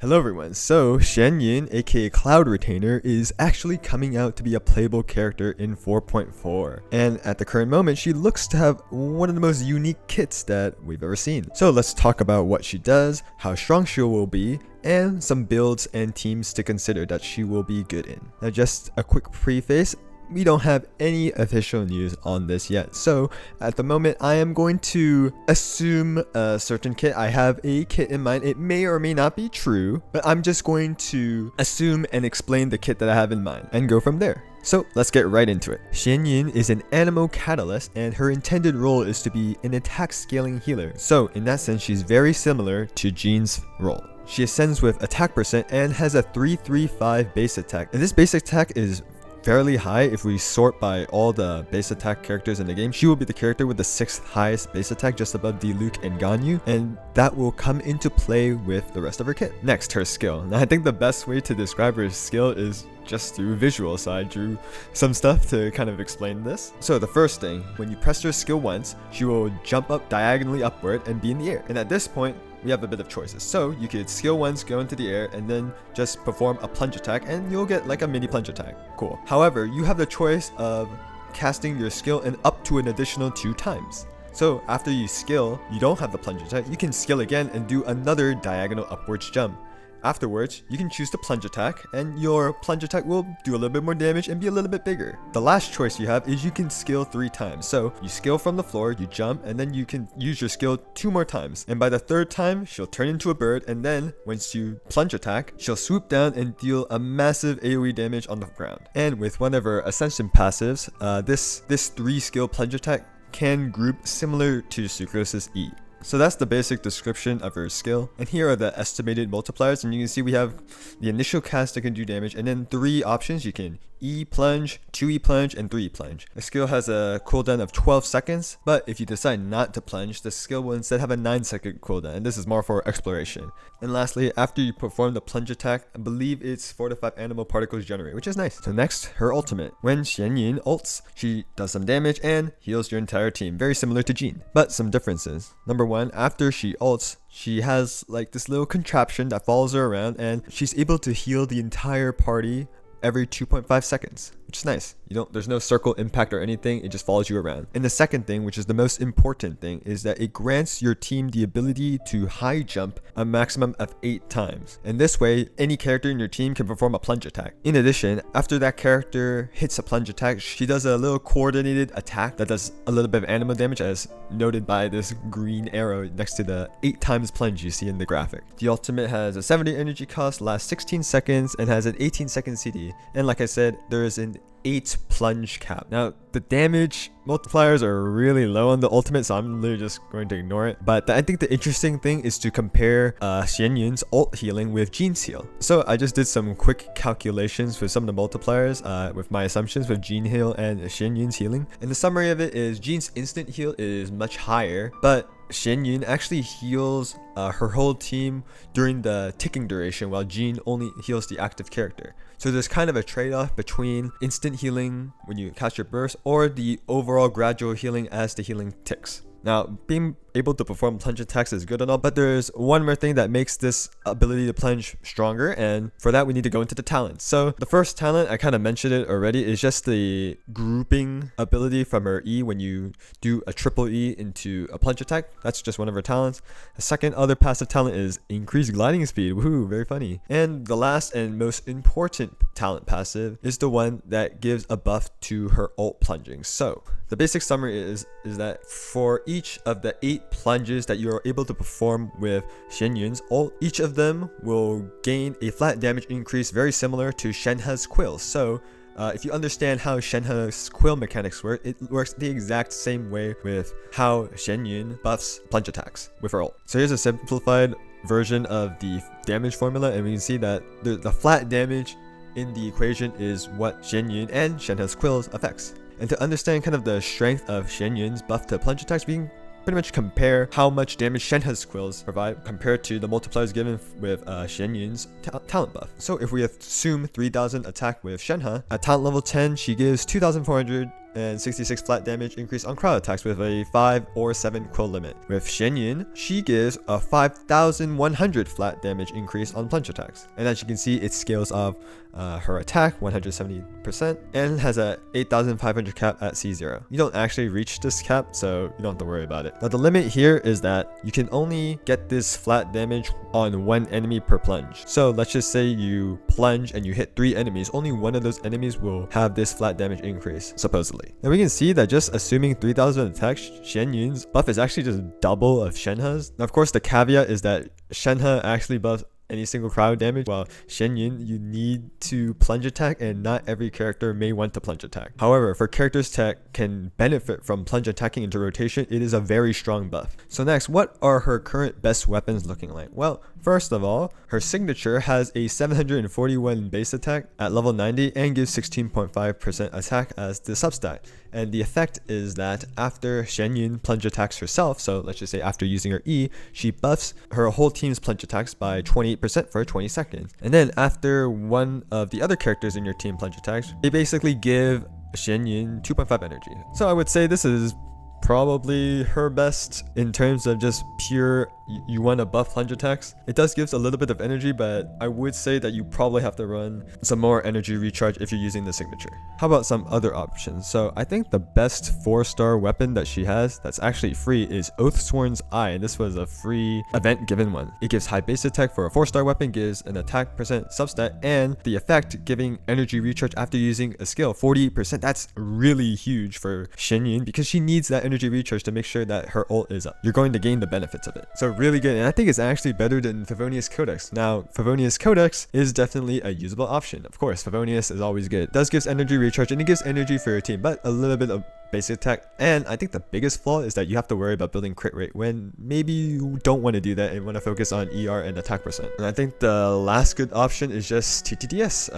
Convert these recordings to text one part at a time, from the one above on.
Hello everyone, so Xianyun, aka Cloud Retainer, is actually coming out to be a playable character in 4.4, and at the current moment she looks to have one of the most unique kits that we've ever seen. So let's talk about what she does, how strong she will be, and some builds and teams to consider that she will be good in. Now just a quick preface, we don't have any official news on this yet, so at the moment I am going to assume a certain kit. I have a kit in mind. It may or may not be true, but I'm just going to assume and explain the kit that I have in mind and go from there. So let's get right into it. Xianyun is an Anemo catalyst, and her intended role is to be an attack scaling healer. So in that sense, she's very similar to Jean's role. She ascends with attack percent and has a 335 base attack, and this base attack is fairly high. If we sort by all the base attack characters in the game, she will be the character with the 6th highest base attack, just above Diluc and Ganyu, and that will come into play with the rest of her kit. Next, her skill. Now I think the best way to describe her skill is just through visual, so I drew some stuff to kind of explain this. So the first thing, when you press her skill once, she will jump up diagonally upward and be in the air, and at this point we have a bit of choices. So you could skill once, go into the air, and then just perform a plunge attack, and you'll get like a mini plunge attack. Cool. However, you have the choice of casting your skill and up to an additional 2 times. So after you skill, you don't have the plunge attack, you can skill again and do another diagonal upwards jump. Afterwards, you can choose to plunge attack, and your plunge attack will do a little bit more damage and be a little bit bigger. The last choice you have is you can skill 3 times. So you skill from the floor, you jump, and then you can use your skill 2 more times. And by the 3rd time, she'll turn into a bird, and then once you plunge attack, she'll swoop down and deal a massive AoE damage on the ground. And with one of her Ascension passives, this 3 skill plunge attack can group similar to Sucrose's E. So that's the basic description of her skill, and here are the estimated multipliers, and you can see we have the initial cast that can do damage, and then 3 options. You can E plunge, 2E plunge, and 3E plunge. The skill has a cooldown of 12 seconds, but if you decide not to plunge, the skill will instead have a 9-second cooldown, and this is more for exploration. And lastly, after you perform the plunge attack, I believe it's 4 to 5 animal particles generate, which is nice. So next, her ultimate. When Xianyun ults, she does some damage and heals your entire team, very similar to Jean, but some differences. Number 1, after she ults, she has like this little contraption that follows her around, and she's able to heal the entire party every 2.5 seconds, which is nice. There's no circle impact or anything, it just follows you around. And the second thing, which is the most important thing, is that it grants your team the ability to high jump a maximum of 8 times. And this way, any character in your team can perform a plunge attack. In addition, after that character hits a plunge attack, she does a little coordinated attack that does a little bit of animal damage, as noted by this green arrow next to the 8 times plunge you see in the graphic. The ultimate has a 70 energy cost, lasts 16 seconds, and has an 18-second CD. And like I said, there is an 8 plunge cap. Now the damage multipliers are really low on the ultimate, so I'm literally just going to ignore it. But I think the interesting thing is to compare Xianyun's ult healing with Jean's heal. So I just did some quick calculations with some of the multipliers with my assumptions with Jean heal and Xianyun's healing. And the summary of it is Jean's instant heal is much higher, but Xianyun actually heals her whole team during the ticking duration, while Jean only heals the active character. So there's kind of a trade-off between instant healing when you cast your burst or the overall gradual healing as the healing ticks. Now, being able to perform plunge attacks is good and all, but there's one more thing that makes this ability to plunge stronger, and for that we need to go into the talents. So the first talent, I kind of mentioned it already, is just the grouping ability from her E when you do a triple E into a plunge attack. That's just one of her talents. The second other passive talent is increased gliding speed. Woohoo, very funny. And the last and most important talent passive is the one that gives a buff to her ult plunging. So the basic summary is that for each of the 8 plunges that you are able to perform with Xianyun's ult, each of them will gain a flat damage increase very similar to Shenhe's quill. So if you understand how Shenhe's quill mechanics work, it works the exact same way with how Xianyun buffs plunge attacks with her ult. So here's a simplified version of the damage formula, and we can see that the flat damage in the equation is what Xianyun and Shenhe's quills affects. And to understand kind of the strength of Xianyun's buff to plunge attacks, we can pretty much compare how much damage Shenhe's quills provide compared to the multipliers given with Xianyun's talent buff. So if we assume 3000 attack with Shenhe, at talent level 10 she gives 2400 and 66 flat damage increase on crowd attacks with a 5 or 7 quill limit. With Xianyun, she gives a 5,100 flat damage increase on plunge attacks. And as you can see, it scales off her attack 170% and has a 8,500 cap at C0. You don't actually reach this cap, so you don't have to worry about it. Now the limit here is that you can only get this flat damage on one enemy per plunge. So let's just say you plunge and you hit 3 enemies, only one of those enemies will have this flat damage increase, supposedly. Now we can see that just assuming 3,000 attacks, Xianyun's buff is actually just double of Shenhe's. Now of course the caveat is that Shenhe actually buffs any single crowd damage, while Xianyun, you need to plunge attack, and not every character may want to plunge attack. However, for characters that can benefit from plunge attacking into rotation, it is a very strong buff. So next, what are her current best weapons looking like? Well, first of all, her signature has a 741 base attack at level 90 and gives 16.5% attack as the substat. And the effect is that after Xianyun plunge attacks herself, so let's just say after using her E, she buffs her whole team's plunge attacks by 28% for 20 seconds. And then after one of the other characters in your team plunge attacks, they basically give Xianyun 2.5 energy. So I would say this is probably her best in terms of just pure you want to buff plunge attacks. It does give a little bit of energy, but I would say that you probably have to run some more energy recharge if you're using the signature. How about some other options? So I think the best 4-star weapon that she has that's actually free is Oathsworn's Eye, and this was a free event given one. It gives high base attack for a 4-star weapon, gives an attack percent substat, and the effect giving energy recharge after using a skill 48%. That's really huge for Xianyun because she needs that energy recharge to make sure that her ult is up. You're going to gain the benefits of it. So really good, and I think it's actually better than Favonius Codex. Now, Favonius Codex is definitely a usable option. Of course, Favonius is always good. It does give energy recharge and it gives energy for your team, but a little bit of basic attack. And I think the biggest flaw is that you have to worry about building crit rate when maybe you don't want to do that and want to focus on ER and attack percent. And I think the last good option is just TTDS.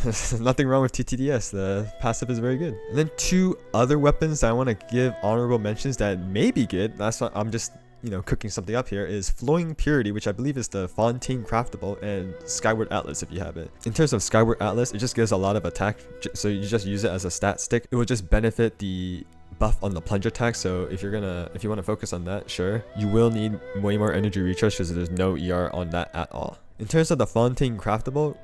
There's nothing wrong with TTDS. The passive is very good. And then 2 other weapons that I want to give honorable mentions that may be good. That's what I'm just cooking something up here, is Flowing Purity, which I believe is the Fontaine Craftable, and Skyward Atlas if you have it. In terms of Skyward Atlas, it just gives a lot of attack, so you just use it as a stat stick. It will just benefit the buff on the plunge attack, so if you want to focus on that, sure. You will need way more energy recharge because there's no ER on that at all. In terms of the Fontaine Craftable,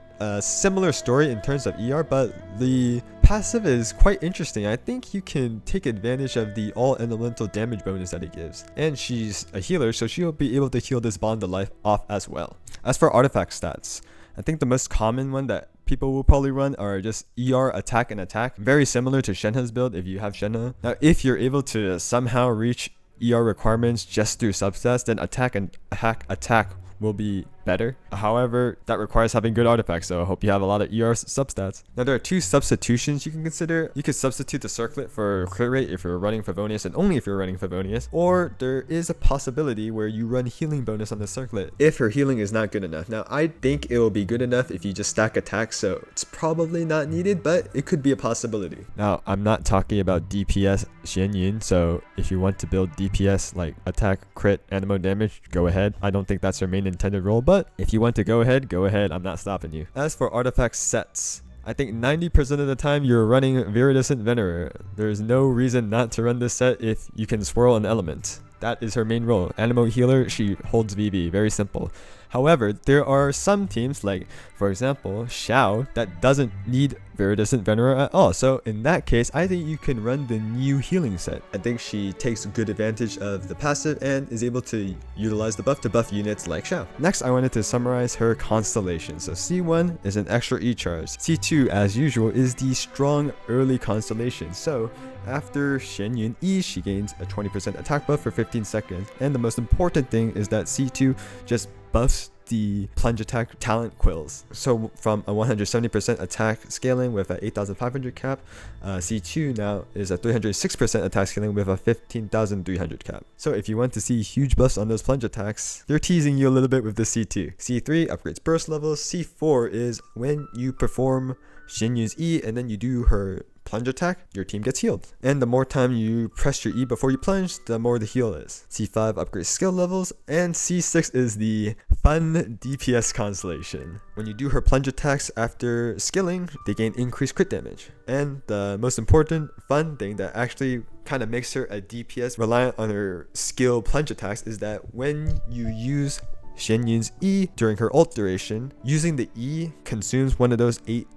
similar story in terms of ER, but the passive is quite interesting. I think you can take advantage of the all elemental damage bonus that it gives, and she's a healer, so she'll be able to heal this bond of life off as well. As for artifact stats, I think the most common one that people will probably run are just ER, attack, and attack, very similar to Shenhe's build if you have Shenhe. Now if you're able to somehow reach ER requirements just through substats, then attack and attack will be better. However, that requires having good artifacts, so I hope you have a lot of ER substats. Now there are 2 substitutions you can consider. You could substitute the circlet for crit rate if you're running Favonius, and only if you're running Favonius, or there is a possibility where you run healing bonus on the circlet if her healing is not good enough. Now I think it will be good enough if you just stack attacks, so it's probably not needed, but it could be a possibility. Now I'm not talking about DPS Xianyun, so if you want to build DPS like attack, crit, Anemo damage, go ahead. I don't think that's her main intended role, but if you want to go ahead, I'm not stopping you. As for artifact sets, I think 90% of the time you're running Viridescent Venerer. There's no reason not to run this set if you can swirl an element. That is her main role. Anemo healer, she holds VV, very simple. However, there are some teams, like for example Xiao, that doesn't need Viridescent Venerer at all. So in that case, I think you can run the new healing set. I think she takes good advantage of the passive and is able to utilize the buff to buff units like Xiao. Next, I wanted to summarize her Constellations. So C1 is an extra E charge. C2, as usual, is the strong early constellation. So after Xianyun E, she gains a 20% attack buff for 15 seconds. And the most important thing is that C2 just buffs the plunge attack talent quills. So from a 170% attack scaling with a 8,500 cap, C2 now is a 306% attack scaling with a 15,300 cap. So if you want to see huge buffs on those plunge attacks, they're teasing you a little bit with the C2. C3 upgrades burst levels. C4 is when you perform Xianyun's E and then you do her plunge attack, your team gets healed. And the more time you press your E before you plunge, the more the heal is. C5 upgrades skill levels, and C6 is the fun DPS constellation. When you do her plunge attacks after skilling, they gain increased crit damage. And the most important fun thing that actually kind of makes her a DPS reliant on her skill plunge attacks is that when you use Xianyun's E during her ult duration, using the E consumes one of those 8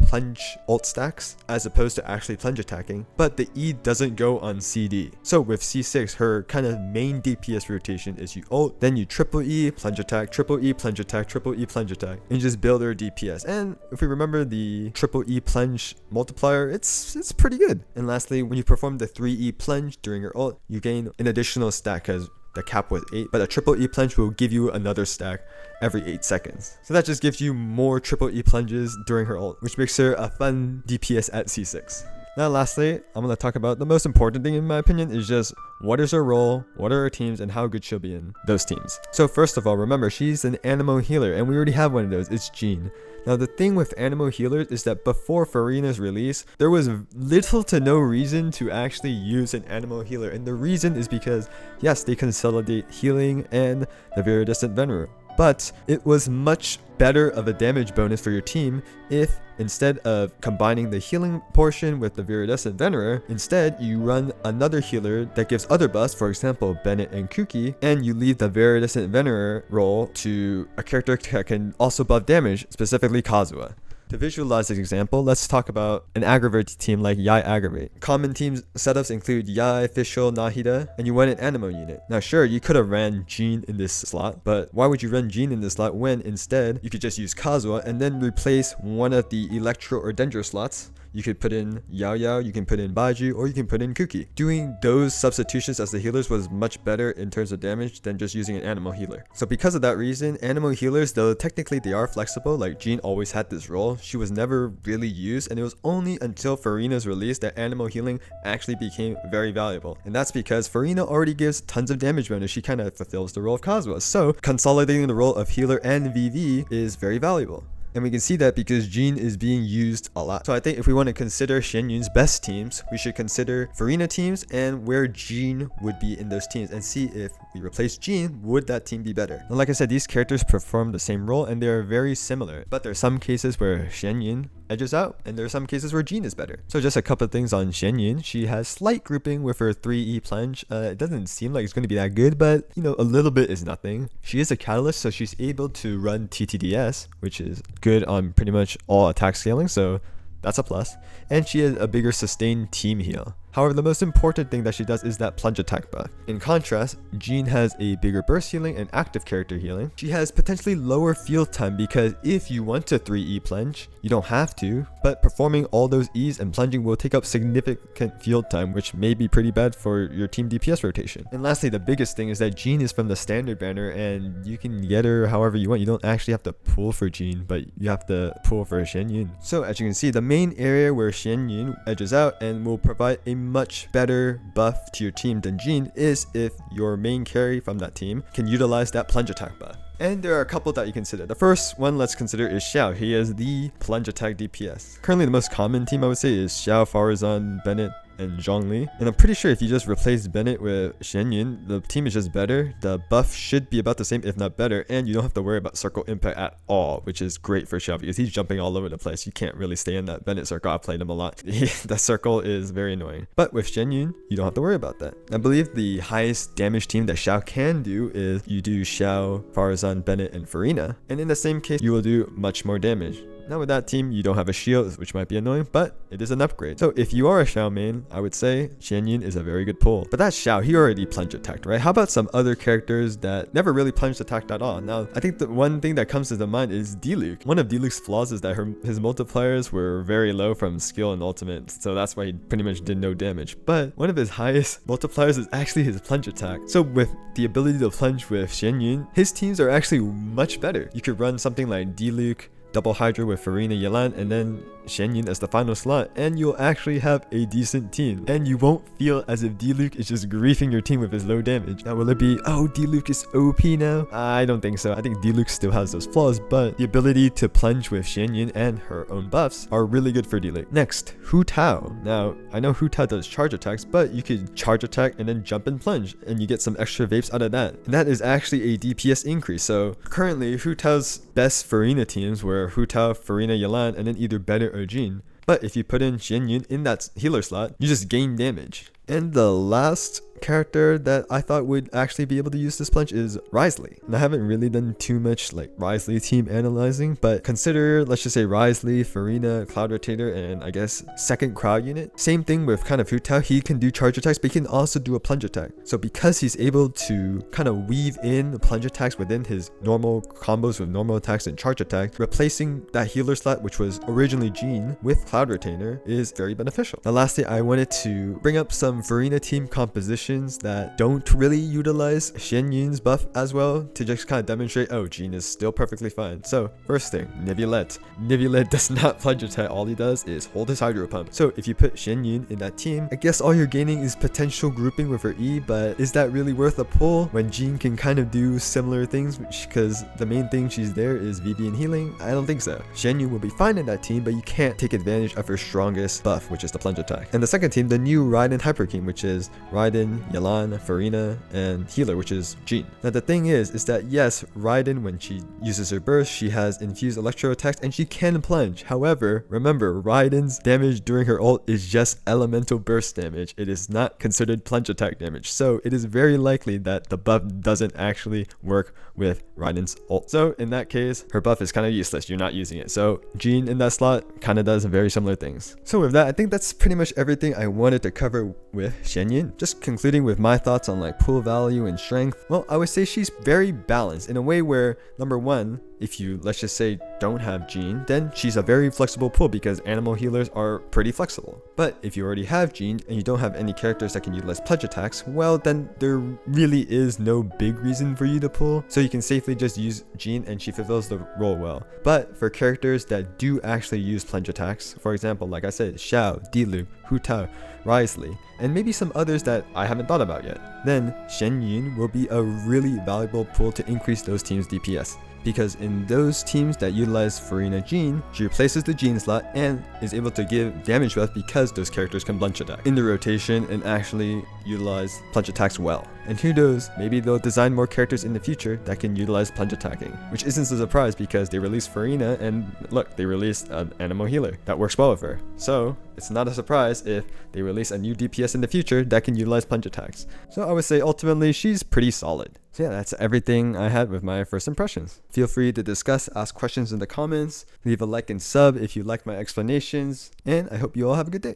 plunge ult stacks as opposed to actually plunge attacking, but the E doesn't go on CD. So with C6, her kind of main DPS rotation is you ult, then you triple E, plunge attack, triple E, plunge attack, triple E, plunge attack, and just build her DPS. And if we remember the triple E plunge multiplier, it's pretty good. And lastly, when you perform the 3E plunge during your ult, you gain an additional stack because the cap was 8, but a triple E plunge will give you another stack every 8 seconds. So that just gives you more triple E plunges during her ult, which makes her a fun DPS at C6. Now lastly, I'm going to talk about the most important thing in my opinion is just what is her role, what are her teams, and how good she'll be in those teams. So first of all, remember she's an Anemo healer and we already have one of those, it's Jean. Now the thing with Anemo healers is that before Furina's release, there was little to no reason to actually use an Anemo healer, and the reason is because yes, they consolidate healing and the Viridescent Venerer, but it was much better of a damage bonus for your team if instead of combining the healing portion with the Viridescent Venerer, instead you run another healer that gives other buffs, for example Bennett and Kuki, and you leave the Viridescent Venerer role to a character that can also buff damage, specifically Kazuha. To visualize this example, let's talk about an Aggravate team like Yai Aggravate. Common team setups include Yai, Fischl, Nahida, and you run an Anemo unit. Now sure, you could have ran Jean in this slot, but why would you run Jean in this slot when instead you could just use Kazuha and then replace one of the Electro or Dendro slots? You could put in Yao Yao, you can put in Baiju, or you can put in Kuki. Doing those substitutions as the healers was much better in terms of damage than just using an Anemo healer. So because of that reason, Anemo healers, though technically they are flexible, like Jean always had this role, she was never really used, and it was only until Furina's release that Anemo healing actually became very valuable. And that's because Furina already gives tons of damage bonus, she kind of fulfills the role of Kazuha. So consolidating the role of healer and VV is very valuable. And we can see that because Jean is being used a lot. So I think if we want to consider Xianyun's best teams, we should consider Furina teams and where Jean would be in those teams and see if we replace Jean, would that team be better? And like I said, these characters perform the same role and they are very similar. But there are some cases where Xianyun edges out and there are some cases where Jean is better. So just a couple of things on Xianyun. She has slight grouping with her 3E plunge. It doesn't seem like it's going to be that good, but you know, a little bit is nothing. She is a catalyst, so she's able to run TTDS, which is good on pretty much all attack scaling, so that's a plus. And she has a bigger sustained team heal. However, the most important thing that she does is that plunge attack buff. In contrast, Jean has a bigger burst healing and active character healing. She has potentially lower field time because if you want to 3E plunge, you don't have to, but performing all those E's and plunging will take up significant field time, which may be pretty bad for your team DPS rotation. And lastly, the biggest thing is that Jean is from the standard banner and you can get her however you want. You don't actually have to pull for Jean, but you have to pull for Xianyun. So as you can see, the main area where Xianyun edges out and will provide a much better buff to your team than Jean is if your main carry from that team can utilize that plunge attack buff. And there are a couple that you consider. The first one let's consider is Xiao. He is the plunge attack DPS. Currently the most common team I would say is Xiao, Farazan, Bennett, and Zhongli. And I'm pretty sure if you just replace Bennett with Xianyun, the team is just better. The buff should be about the same, if not better, and you don't have to worry about circle impact at all, which is great for Xiao because he's jumping all over the place. You can't really stay in that Bennett circle. I've played him a lot. The circle is very annoying. But with Xianyun, you don't have to worry about that. I believe the highest damage team that Xiao can do is you do Xiao, Farazan, Bennett, and Furina. And in the same case, you will do much more damage. Now with that team, you don't have a shield, which might be annoying, but it is an upgrade. So if you are a Xiao main, I would say Xianyun is a very good pull. But that's Xiao, he already plunge attacked, right? How about some other characters that never really plunged attacked at all? Now, I think the one thing that comes to the mind is Diluc. One of Diluc's flaws is that his multipliers were very low from skill and ultimate, so that's why he pretty much did no damage. But one of his highest multipliers is actually his plunge attack. So with the ability to plunge with Xianyun, his teams are actually much better. You could run something like Diluc, double Hydra with Farina Yelan, and then Xianyun as the final slot, and you'll actually have a decent team. And you won't feel as if Diluc is just griefing your team with his low damage. Now, will it be, oh, Diluc is OP now? I don't think so. I think Diluc still has those flaws, but the ability to plunge with Xianyun and her own buffs are really good for Diluc. Next, Hu Tao. Now, I know Hu Tao does charge attacks, but you could charge attack and then jump and plunge, and you get some extra vapes out of that. And that is actually a DPS increase. So currently, Hu Tao's best Farina teams were Hu Tao, Farina Yelan, and then either Bennett or Jean. But if you put in Xianyun in that healer slot, you just gain damage. And the last character that I thought would actually be able to use this plunge is Wriothesley. And I haven't really done too much like Wriothesley team analyzing, but consider, let's just say Wriothesley, Farina, Cloud Rotator, and I guess second crowd unit. Same thing with kind of Hu Tao. He can do charge attacks, but he can also do a plunge attack. So because he's able to kind of weave in the plunge attacks within his normal combos with normal attacks and charge attacks, replacing that healer slot, which was originally Jean, with Cloud Retainer is very beneficial. Now lastly, I wanted to bring up some Farina team compositions that don't really utilize Xianyun's buff as well, to just kind of demonstrate, oh, Jean is still perfectly fine. So first thing, Neuvillette. Neuvillette does not plunge attack. All he does is hold his hydro pump. So if you put Xianyun in that team, I guess all you're gaining is potential grouping with her E, but is that really worth a pull when Jean can kind of do similar things, because the main thing she's there is VB and healing? I don't think so. Xianyun will be fine in that team, but you can't take advantage of her strongest buff, which is the plunge attack. And the second team, the new Raiden Hyper King, which is Raiden, Yelan, Farina, and healer, which is Jean. Now the thing is that yes, Raiden, when she uses her burst, she has infused electro attacks and she can plunge. However, remember, Raiden's damage during her ult is just elemental burst damage. It is not considered plunge attack damage. So it is very likely that the buff doesn't actually work with Raiden's ult. So in that case, her buff is kind of useless. You're not using it. So Jean in that slot kind of does very similar things. So with that, I think that's pretty much everything I wanted to cover with Xianyun. Just concluding with my thoughts on like pool value and strength, well, I would say she's very balanced in a way where, number one, if you, let's just say, don't have Jean, then she's a very flexible pool because animal healers are pretty flexible. But if you already have Jean and you don't have any characters that can utilize plunge attacks, well, then there really is no big reason for you to pull. So you can safely just use Jean and she fulfills the role well. But for characters that do actually use plunge attacks, for example, like I said, Xiao, Diluc, Hu Tao, Wriothesley, and maybe some others that I haven't thought about yet, then Xianyun will be a really valuable pool to increase those teams' DPS. Because in those teams that utilize Farina Jean, she replaces the Jean slot and is able to give damage buff because those characters can plunge attack in the rotation and actually utilize plunge attacks well. And who knows, maybe they'll design more characters in the future that can utilize plunge attacking, which isn't a surprise because they released Farina and look, they released an Anemo healer that works well with her. So it's not a surprise if they release a new DPS in the future that can utilize plunge attacks. So I would say ultimately she's pretty solid. So yeah, that's everything I had with my first impressions. Feel free to discuss, ask questions in the comments, leave a like and sub if you like my explanations, and I hope you all have a good day.